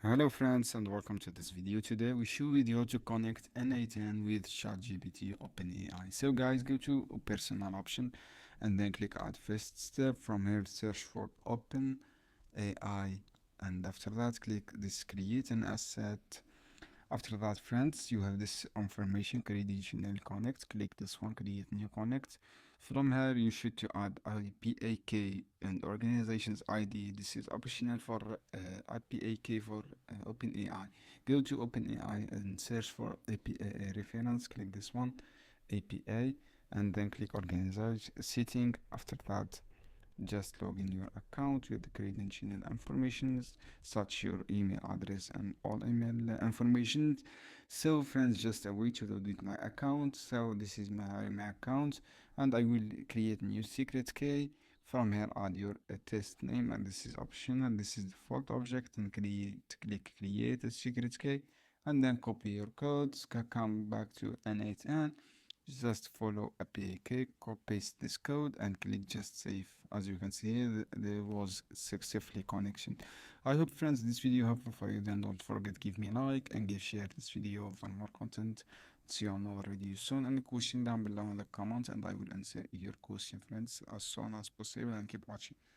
Hello friends and welcome to this video. Today we show video to connect N8N with ChatGPT OpenAI. So guys, go to personal option and then click add first step. From here search for OpenAI and after that click this create an asset. After that friends, you have this information credential connect. Click this one, create new connect. From here you should to add IPAK and organization's ID. This is optional for IPAK for OpenAI. Go to OpenAI and search for APA reference. Click this one, APA, and then click organization setting. After that, just log in your account with the credential information, such your email address and all email information. So friends, just a way to log in my account. So this is my account, and I will create new secret key. From here add your test name, and this is optional. This is default object, and click create a secret key, and then copy your codes. Come back to N8N, just follow APK, copy paste this code and click just save. As you can see, there was successfully connection. I hope friends this video helpful for you. Then don't forget give me a like and share this video for more content. See you on another video soon. Any question down below in the comments and I will answer your question friends as soon as possible, and keep watching.